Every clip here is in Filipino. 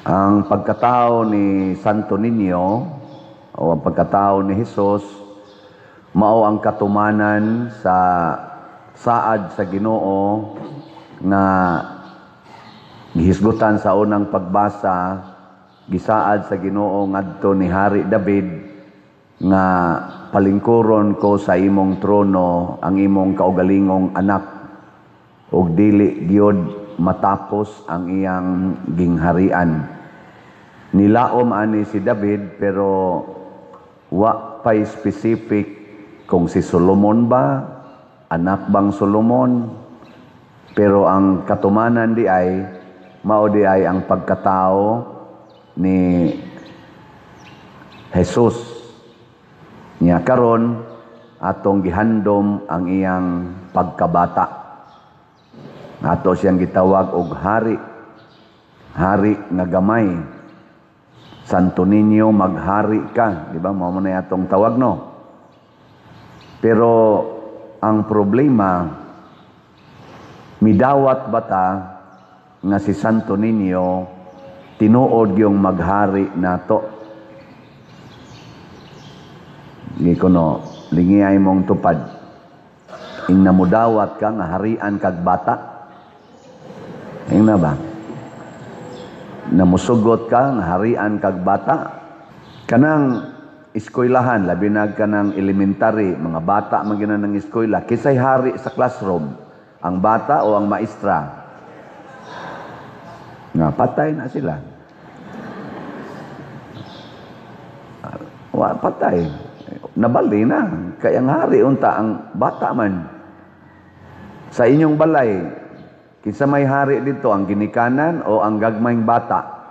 Ang pagkatao ni Santo Niño o ang pagkatao ni Jesus mao ang katumanan sa saad sa Ginoo nga gihisgutan sa unang pagbasa, gisaad sa Ginoo ngadto ni Hari David nga palingkuron ko sa imong trono ang imong kaugalingong anak ug dili gyud matapos ang iyang gingharian. Nilaom ani si David pero wa pay specific kung si Solomon ba, anak bang Solomon. Pero ang katumanan di ay mao di ay ang pagkatao ni Jesus. Nya karon atong gihandom ang iyang pagkabata. Ato siyang gitawag og hari. Hari nga gamay. Santo Niño, maghari ka. Di ba? Mao man na atong tawag, no? Pero ang problema, midawat bata nga si Santo Niño tinuod yung maghari nato. Hindi ko no, lingiyay mong tupad. Ing namudawat ka nga harian kag bata. Ing na ba? Namusugot ka nga harian kag bata. Kanang eskwelahan, labi na kanang elementary, mga bata magina ng eskwela, kisay hari sa classroom, ang bata o ang maestra? Nga, patay na sila. Patay. Nabali na. Kaya ang hari, unta, ang bata man. Sa inyong balay, kinsa may hari dito, ang ginikanan o ang gagmayng bata?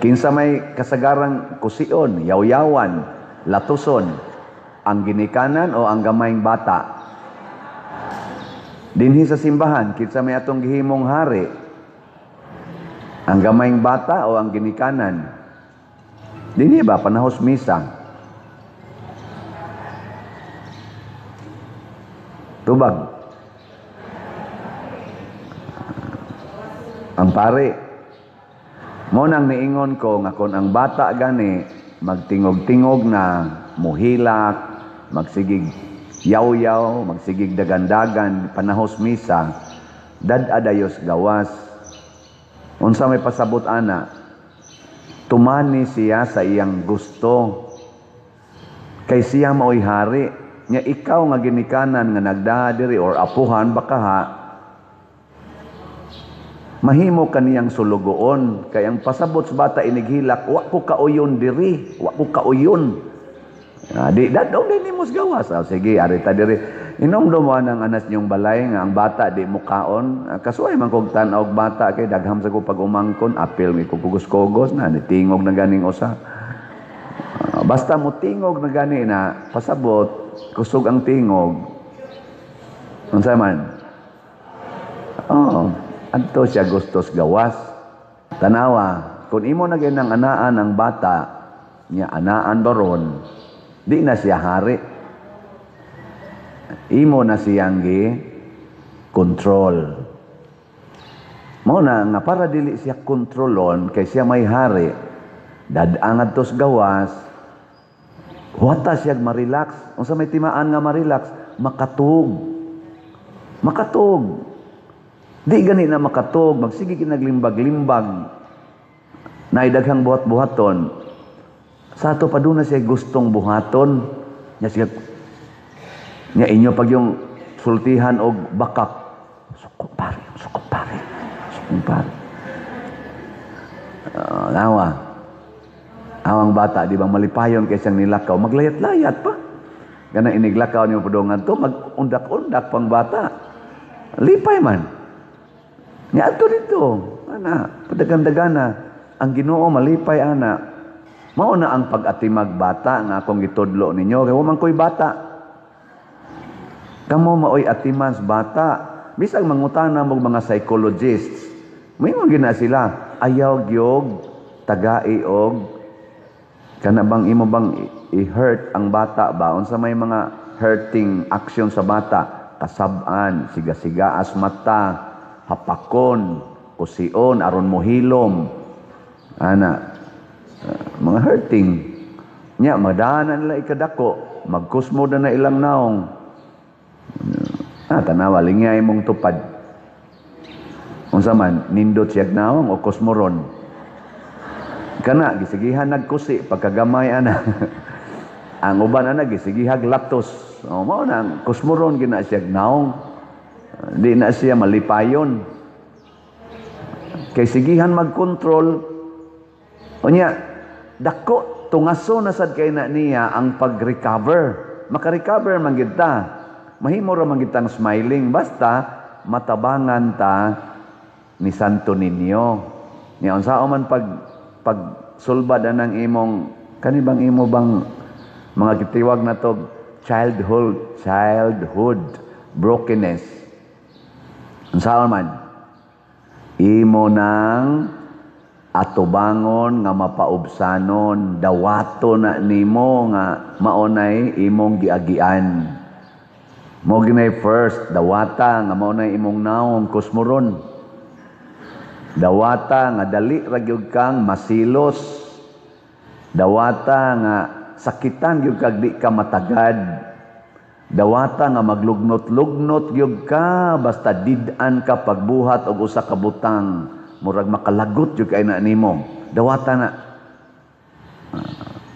Kinsa may kasagarang kusion, yawyawan, latuson, ang ginikanan o ang gamayng bata? Dinhi sa simbahan, kinsa may atong gihimong hari, ang gamayng bata o ang ginikanan? Dinhi ba panahos misa? Tubag. Ang pare, mo nang niingon ko nga kung ang bata gani magtingog-tingog na, muhilak, magsigig yaw-yaw, magsigig dagandagan, panahos misa, dad-adayos gawas. Unsa may pasabot ana, tumani siya sa iyang gusto. Kay siya maoy hari, nya ikaw nga ginikanan nga nagdadiri or apuhan baka mahimo kaniyang sulugoon. Kay ang pasabot sa bata inighilak, wa ko kauyon diri, wa ko kauyon. Di daw din imos gawas. Sige, arita diri. Inomdom mo ang anas niyong balay nga ang bata di mukaon. Kasuay man kog tan-og bata kay dagham sa ko pag umangkon, apil mi kugugos-kugos na nitingog na ganing usa. Basta mo tingog na gani na pasabot, kusog ang tingog. Unsa man? Adto siya gustos gawas. Tanawa, kung imo na ganang anaan ang bata, niya anaan baron, di na siya hari. Imo na siyang control. Mao na nga para dili siya kontrolon kay siya may hari, dadang adtos gawas, wata siya ma-relax. Unsa may timaan nga ma-relax? Makatug. Makatug. Di gani na makatog, magsige kinaglimbag-limbag. Naidaghang buhat-buhaton. Sa ato pa doon na siya gustong buhaton. Nya inyo pag yung sultihan og bakak. Sukot pare, sukot pare, sukot pare. Nawa. Awang bata, di ba malipayon kay siyang nilakaw, maglayat-layat pa. Ganang iniglakaw niyo padungan to, mag-undak-undak pang bata. Lipay man. Nga ato dito, ana, padagan-dagana, ang Ginoo malipay ana. Mao na ang pag-atimag bata nga akong gitudlo ninyo, kay wa man koy bata. Kamo maoy atiman sa bata. Bisag mangutana mo mga psychologists, may mga gina sila, ayaw gyog tagai og kana bang imo bang i-hurt ang bata ba? Unsa may mga hurting action sa bata? kasab-an, siga-sigaas mata, hapakon, kusion, aron mohilom. Ana, mga hurting. Nya, madaanan nila ikadako, magkusmo na ilang naong. Tanawa, lingay mong tupad. Unsa man, nindot siyag naong o kusmoron. Kana, gisigihan nagkusi, pagkagamay ana. Ang uban ana, gisigihag laptos. O, mao na, kusmoron, gina siyag naong. Di na siya malipayon. Kay sigihan magkontrol. O niya, dako, tungaso na sad kay na niya ang pag-recover. Maka-recover man gid ta. Mahimo ra man gid tang smiling. Basta, matabangan ta ni Santo Niño. Niya, unsao man pag sulbad anang imong, kanibang imo bang mga kitiwag na to, childhood brokenness. Unsao man, imo nang atubangon nga mapaubsanon, dawato na nimo nga maunay imong giagian. Mo ginay first, dawata nga maunay imong naong kusmoron. Dawata nga dali ra gyud kang masilos. Dawata nga sakitan gyud kag di ka matagad. Dawata nga maglugnot-lugnot gyud ka basta did-an ka pagbuhat og usa ka butang, murag makalagot gyud kay na nimo. Dawata na.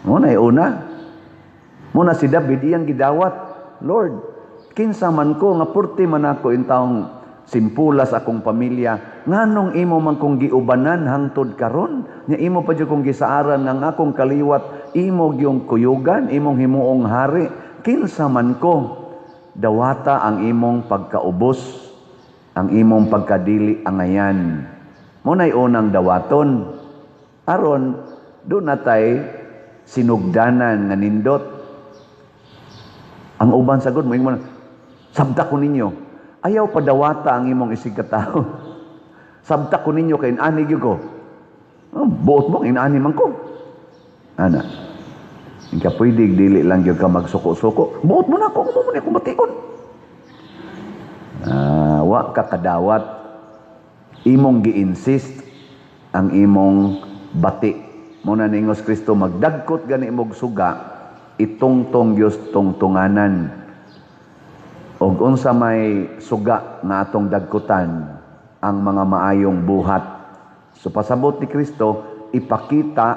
Muna una. Muna si David iyang gidawat, Lord, kinsa man ko nga purti man ako intawong simpulas akong pamilya, nganong imo man kong giubanan hangtod karon? Nya imo pa jud kong gisaaran ng akong kaliwat, imo gyung kuyugan, imong himuong hari. Kinsa man ko, dawata ang imong pagkaubos, ang imong pagkadili angayan. Munay unang dawaton. Aron do natay sinugdanan nga nindot. Ang uban sagod mo ingon, sabta ko ninyo. Ayaw padawata ang imong isig katao. Sabta ko ninyo kay inani gyud ko. Buot mo inani man ko. Ana. Ingka pwede dili lang gyud ka magsuko-suko. Buot mo na ako, mo ni akong batikon. Wa ka kadawat. Imong gi-insist ang imong bati. Muna ningos Kristo magdagkot gani imong suga, itungtong Dios tungtunganan. Og unsa may suga nga atong dagkutan, ang mga maayong buhat. So pasabot ni Kristo, ipakita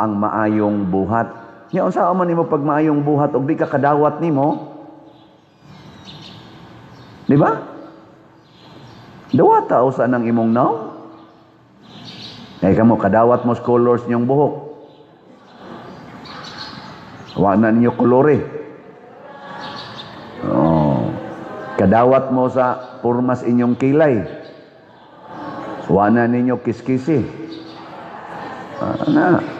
ang maayong buhat. Nya unsa man nimo pag maayong buhat og di ka kadawat nimo? Di ba? Dawata usa nang imong naw. Ay kamo kadawat mo scholars niyong buhok. Wa na niyo kolore. Kadawat mo sa purmas inyong kilay. Wana ninyo kiskisi.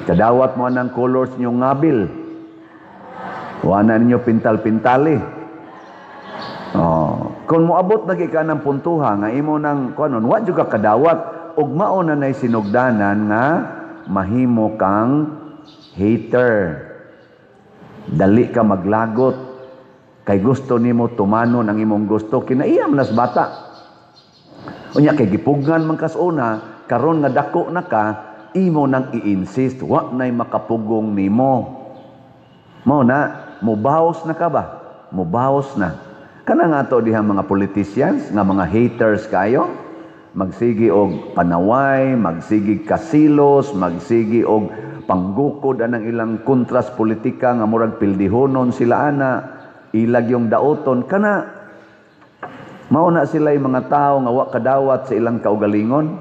Kadawat mo ng colors inyong ngabil. Wana ninyo pintal-pintali. Kung moabot na ka ng puntuha, nga imo ng kuanon, wa jud ka kadawat, ug mao na nay sinugdanan nga mahimo kang hater. Dali ka maglagot. Kay gusto nimo tumanon ang imong gusto, kinaiyam nas bata. Unya kay gipugnan man kas una, karon nga dako na ka, imo nang i-insist, wa nay makapugong nimo. Mao na, mubaos na ka ba? Mubaos na. Kana nga to diha mga politicians, nga mga haters kayo, magsigi og panaway, magsigi kasilos, magsigi og panggukod anang ilang kontras politika nga murag pildihonon sila ana. Ilag yung daoton kana mauna sila yung mga tao nga wa kadawat sa ilang kaugalingon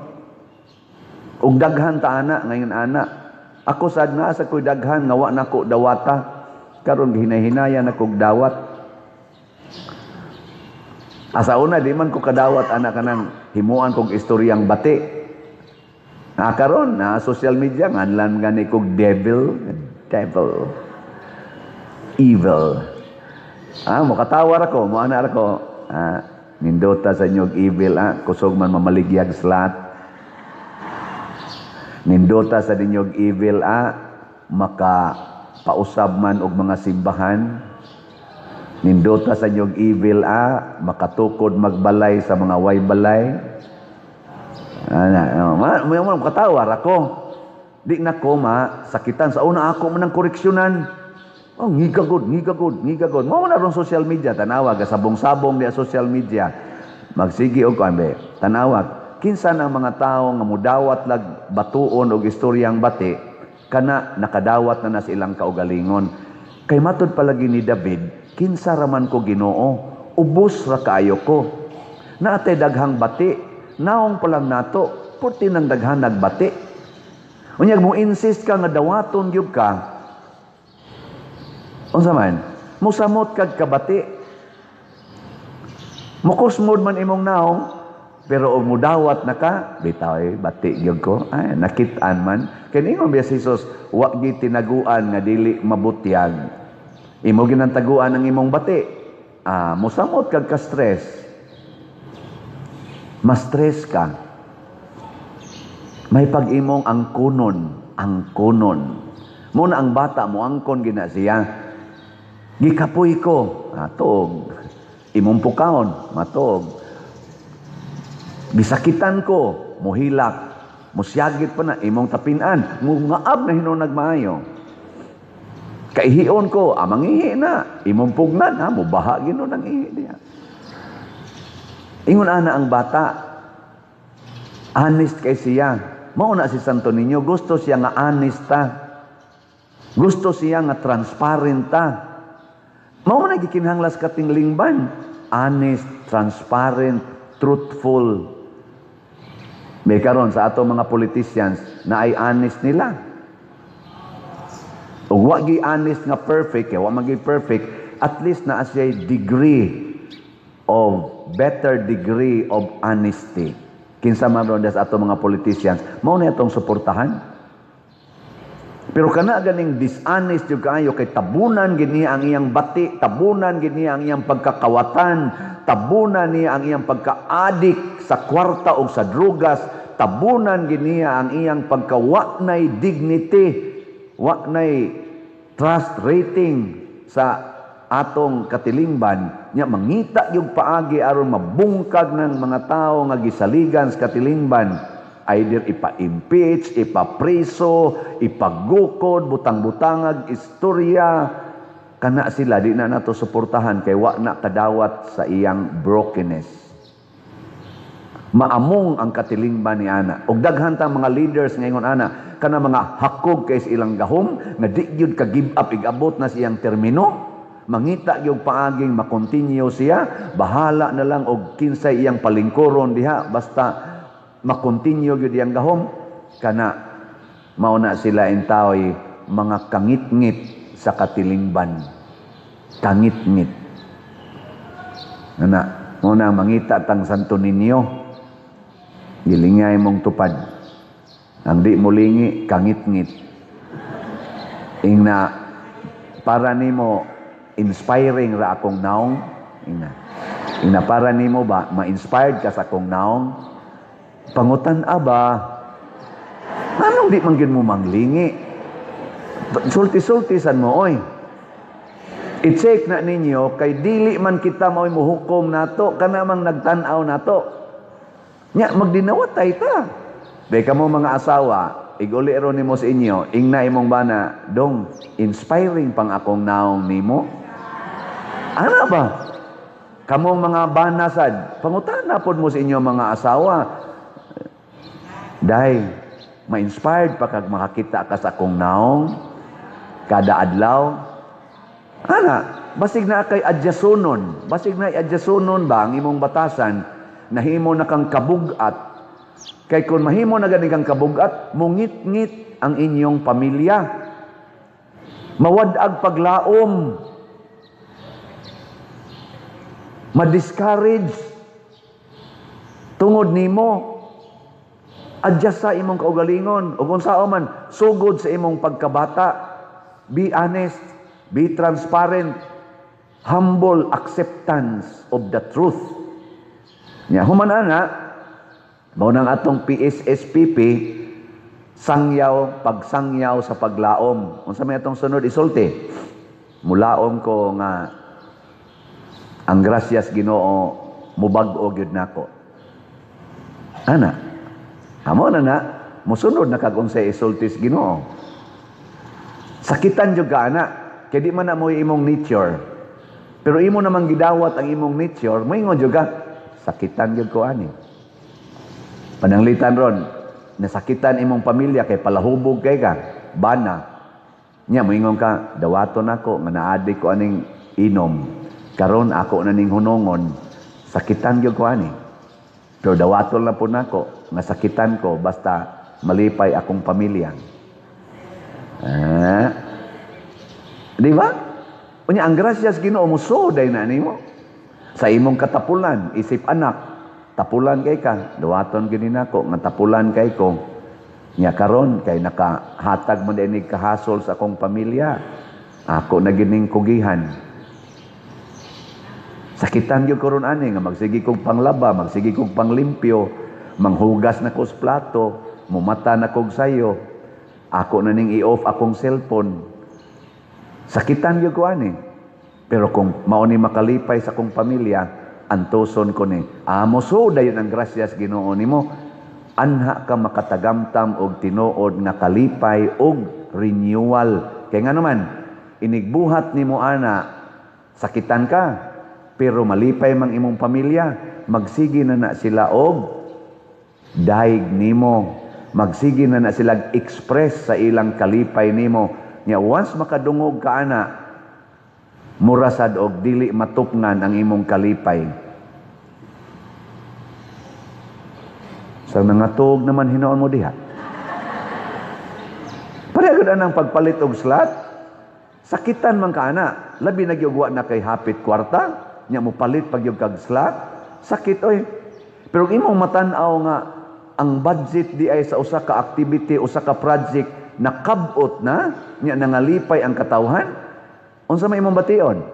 ug daghan ta ana ngayon ana ako sad na sa koy daghan nga wa nako dawata karon gihinay-hinayan ako dawat asa una di man ko kadawat ana kanang himuan kog istoryang bati karon na social media nganlan gani kog devil evil. Makatawar ako, moana ako. Nindota sa inyong evil, kusog man mamaligyag slat. Nindota sa inyong evil, maka pausab man og mga simbahan. Nindota sa inyong evil makatukod magbalay sa mga way balay. May katawar ako. Di na ko sakitan sa una ako man ng koreksyonan. Oh, ngigagod. Mao na ron social media, tanawag sabong-sabong di social media. Magsigi og kambe, tanawag. Kinsa na mga tao nga mudawat lag batuon og istoryang bati, kana nakadawat na silang kaugalingon. Kay matud palagi ni David, kinsa raman ko Ginoo, ubos ra kaayo ko. Naatay daghang bati, naong pa lang nato, purti nang daghan nagbati. Unyag mo insist ka nga dawaton gyud ka. Unsa man? Musamot kag kabati. Mukusmod man imong naong, pero og mudawat na ka, bitaw bati gyud ko. Ay nakit-an man. Kay ingon biya si Jesus, wa gyud tinaguan nga dili mabutyag. Imo ginantaguan ang imong bati. Musamot kag ka stress. Ma-stress ka. May pag-imong angkonon. Muna ang bata mo angkon gina siya. Gikapoy ko, tuog. Imong pukaon, matuog. Bisakitan ko, muhilak. Musyagit pa na, imong tapinan. Ngaab na hinunag maayo. Kaihion ko, mangihi na. Imong pugnan, mubaha gino ng ihi niya. Ingon ana ang bata, honest kay siya. Mauna si Santo Niño, gusto siya nga honest ta. Gusto siya nga transparent ta. Mauna gikinhanglas kating lingban. Honest, transparent, truthful. May karon sa ato mga politicians na ay honest nila. Ug wa gi honest nga perfect, wa magi perfect, at least na siya better degree of honesty. Kinsa man ron sa ato mga politicians, mao na atong suportahan. Pero kana ganing dishonest yung kaayo kay tabunan gini ang iyang bati, tabunan gini ang iyang pagkakawatan, tabunan niya ang iyang pagka-adik sa kwarta o sa drugas, tabunan gini ang iyang pagka-waknay dignity, waknay trust rating sa atong katilingban. Nya mangita yung paagi aron mabungkag ng mga tao nga gisaligan sa katilingban. Either ipa-impeach, ipa-preso, ipagukod, butang-butangag, istorya. Kana sila, di na nato suportahan kay wa na kadawat sa iyang brokenness. Maamong ang katilingban ni ana. Og daghan tang mga leaders ngayon ana, kana mga hakog kay sa ilang gahom, nga di gyud ka give up igabot na siyang termino. Mangita yung paaging makontinue siya, bahala na lang og kinsay iyang palingkuron diha, basta makontinue gyud iyang gahom. Kana mauna sila intaoy mga kangit-ngit sa katilingban. Kangit-ngit. Muna mangita tang Santo Niño, gilingay mong tupad. Ang di mo lingi, kangit-ngit. Ingna para nimo inspiring ra akong naong. Ingna para nimo ba ma-inspired ka sa akong naong. Pangutan aba, anong di man gyud mo manglingi? Sulti-sultisan mo, oy. I-check na ninyo, kay dili man kita mo'y muhukom nato, kana mang nagtanaw nato. Nya, magdinawatay ta. Day ka mo mga asawa, iguli ro nimo sa inyo, ingna imong bana, dong, inspiring pang akong naong nimo. Ano ba? Kamong mga banasad, pangutan na pod mo sa inyo mga asawa. Dahil ma-inspired pa kag makakita ka sa akong naong kada adlaw. Basig na kay adjasunon. Basig na adjasunon ba ang imong batasan, nahimo na kang kabugat. Kay kung mahimo na gani kang kabugat, mungit-ngit ang inyong pamilya. Mawadag paglaom. Ma-discourage tungod nimo. Adjust sa imong kaugalingon. O kung sao man, sugod sa imong pagkabata. Be honest. Be transparent. Humble acceptance of the truth. Human ana, mao nang atong PSSPP, pagsangyaw sa paglaom. Unsa may atong sunod isulti? Mulaom ko nga ang grasyas Ginoo mubag-o gyud nako. Ana, amo na musunod na kag unsay isultis Ginoo. Sakitan jud ka ana, kay di man na mo imong nature. Pero imo namang gidawat ang imong nature, moingon jud ka, sakitan jud ko ani. Pananglitan ron, nasakitan imong pamilya kay palahubog kay ka, bana. Nya moingon ka, dawaton ako nga naadi ko aning inom. Karon ako na ning hunongon, sakitan gyud ko ani. Pero dawaton na po nako nga sakitan ko basta malipay akong pamilya. Di ba? Unya ang grasyas Ginoo musuday na nimo. Sa imong katapulan, isip anak, tapulan kay ka, dawaton gyud nako nga tapulan kay ko. Nya karon kay nakahatag mo dinig kahasol sa akong pamilya. Ako na gining kugihan. Sakitan gyud ko ron ani nga magsigi kog panglaba, magsigi kog panglimpyo, manghugas na ko sa plato, mumata na kog sayo. Ako na ning i-off akong cellphone. Sakitan gyud ko ani. Pero kung mao ni makalipay sa akong pamilya, antuson ko ni, amo so dayon ang grasyas Ginoo nimo. Anha ka makatagamtam og tinuod nga kalipay og renewal. Kay nga naman, inigbuhat nimo ana, sakitan ka, pero malipay mang imong pamilya, magsigi na sila og daig nimo. Magsigi na sila express sa ilang kalipay nimo. Nya once makadungog ka ana, murasad og dili matupngan ang imong kalipay. Sa nangatog naman hinoon mo diha. Pareho na ang pagpalit og slot. Sakitan man ka ana, labi na gyud wa na kay hapit kwarta, nya mo palit pag yung kag slot. Sakit oy. Pero imong matan-aw nga ang budget di ay sa usa ka activity, usa ka project nakabot na, nya nangalipay ang katawhan. Unsa may imong bation?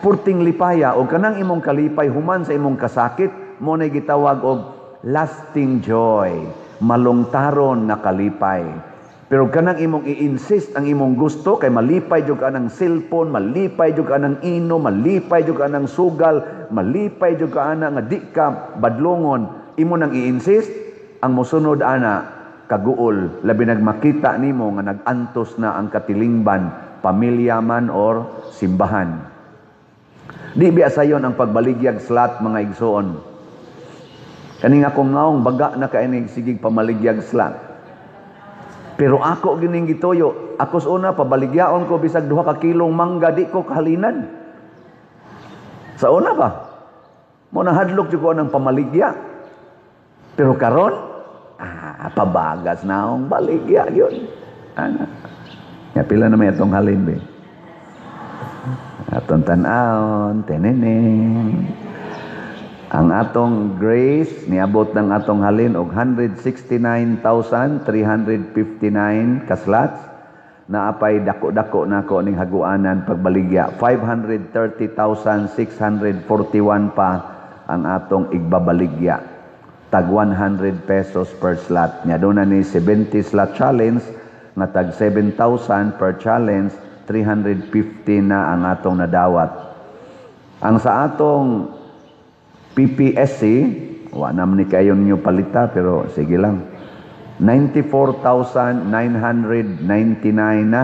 Purting lipaya o kanang imong kalipay human sa imong kasakit, mo na gitawag og lasting joy, malungtaron na kalipay. Pero kanang imong i-insist ang imong gusto kay malipay jud ka ng cellphone, malipay jud ka ng ino, malipay jud ka ng sugal, malipay jud ka ana nga di ka badlongon, imo nang i-insist, ang mosunod ana kaguol, labi nagmakita nimo nga nagantos na ang katilingban, pamilya man or simbahan. Di biya sayon ang pagbaligyag slot mga igsoon. Kaning akong ngaong baga na kainig sigig pamaligyag slot. Pero ako gining gitoyo, ako sa una pabaligyaon ko bisag 2 ka kilong mangga di ko kahalinan. Sa una ba? Mo nahadlok jud ko ng pamaligya. Pero karon, pabagas na akong baligya yun. Ana. Ya pila na may atong halin be. Atong tan-aon, teneneng. Ang atong grace niabot ng atong halin og 169,359 ka slots. Naapay dako-dako nako ning haguanan pagbaligya. 530,641 pa ang atong igbabaligya. Tag 100 pesos per slot. Nya doon na ni 70 slot challenge nga tag 7,000 per challenge, 350 na ang atong nadawat. Ang sa atong PPSC, wa naman ni kayo ninyo palita, pero sige lang. 94,999 na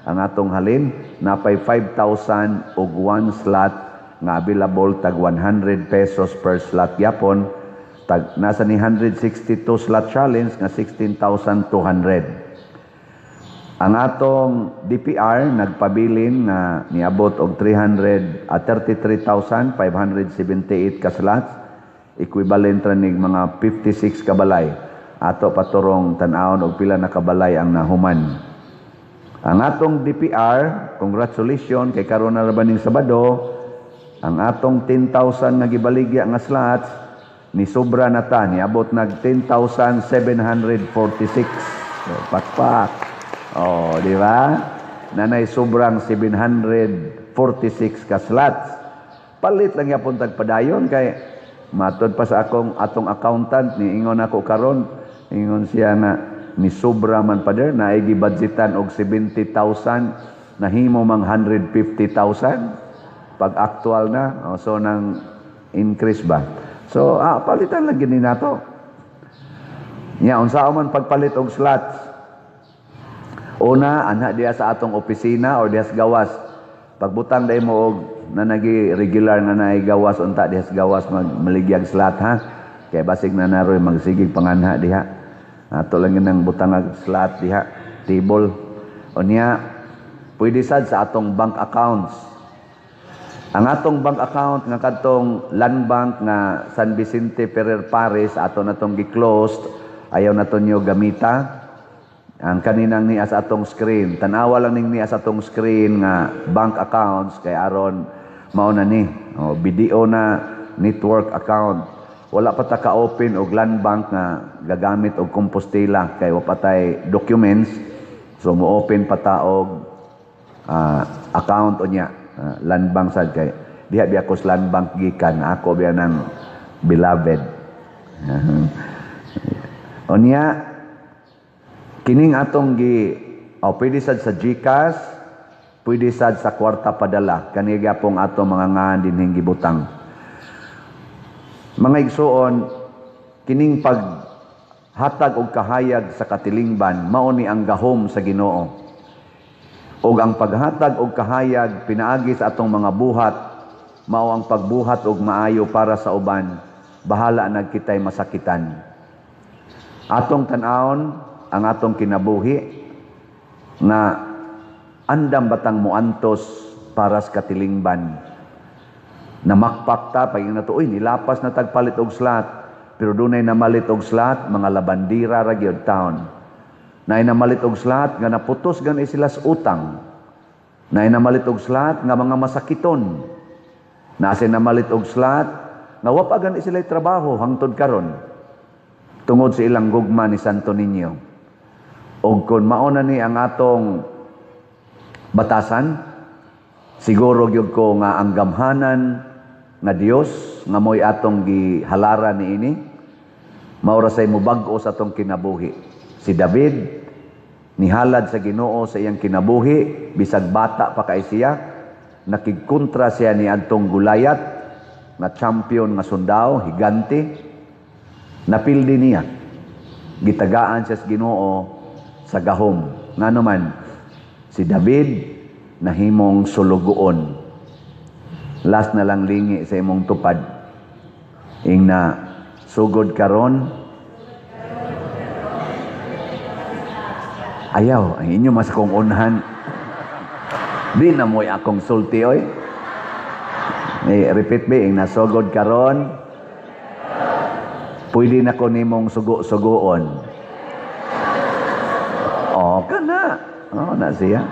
ang atong halin. Napay 5,000 og 1 slot nga available tag 100 pesos per slot yapon. Tag, nasa ni 162 slot challenge nga 16,200. Ang atong DPR nagpabilin na niabot og 33,578 ka slots, equivalent ra nig mga 56 ka balay. Ato paturong tan-awon og pila na kabalay ang nahuman. Ang atong DPR, congratulations kay karon na ra baning Sabado, ang atong 10,000 nga gibaligya nga slots ni sobra na ta, niabot nag 10,746. So, pakpak. Oh, di ba? Nanay sobrang 746 ka slots. Palit lang yapon tagpadayon kay matod pa sa atong accountant ni ingon ako karon, ingon siya na ni sobra man pa der na gibudgetan og 70,000 nahimo mang 150,000. pag actual na, so nang increase ba. So, palitan lang gini nato. Nya, unsa man pagpalit og slots. Una, anha diya sa atong opisina or diya sa gawas. Pagbutang day mo og na nagi regular nga naay gawas unta diha sa gawas maligyag slot ha. Kay basig na naroy magsigig panganha diha. Ato lang nang butang og slot diha, table. Unya, pwede sad sa atong bank accounts. Ang atong bank account nga kadtong Land Bank nga San Vicente Ferrer Paris ato natong gi-closed, ayaw na to nyo gamita. Ang kaninang niya sa atong screen. Tanawa lang ning niya sa atong screen nga bank accounts kay aron mauna ni. BDO na network account. Wala pa ta ka-open og Land Bank nga gagamit og Compostela kay wa patay documents. So mo-open pa ta og account unya. Land Bank sad kay diha biya ko sa Land Bank gikan. Ako biya ng beloved. Unya, kining atong pwede sad sa GCash, pwede sad sa kwarta padala. Kani gyapong atong mga ngan dinhing gibutang. Mga igsuon, kining paghatag og kahayag sa katilingban, mao ni ang gahom sa Ginoo. Og ang paghatag og kahayag pinaagi sa atong mga buhat, mao ang pagbuhat og maayo para sa uban, bahala nagkitay masakitan. Atong tan-awon ang atong kinabuhi na andam batang muantos para sa katilingban. Namakpak ta pag na to, nilapas na tagpalit og slot, pero dunay namalit og slot mga labandira ra gyud taon. Nay namalit og slot nga naputos gani sila sa utang. Nay namalit og slot nga mga masakiton. Nasa namalit og slot nga wa pa gani sila trabaho hangtod karon. Tungod sa ilang gugma ni Santo Niño. O kung mauna ni ang atong batasan, siguro gyud ko nga ang gamhanan nga Dios nga moy atong gihalara ni ini, maura say mubag-o sa atong kinabuhi. Si David nihalad sa Ginoo sa iyang kinabuhi, bisag bata pa kay siya, nakigkontra siya ni adtong Gulayat, na champion nga sundao, higante. Napildi niya. Gitagaan siya sa Ginoo sa gahom. Ngano man, si David nahimong sulugoon. Last na lang lingi sa imong tupad. Ing na sugod karon. Ayaw, ang inyo mas kong unhan. Di na mo'y akong sulti, oy. Repeat be, ing nasugod karon. Pwede na ko nimong sugo-sugoon. O, kana. O, na siya.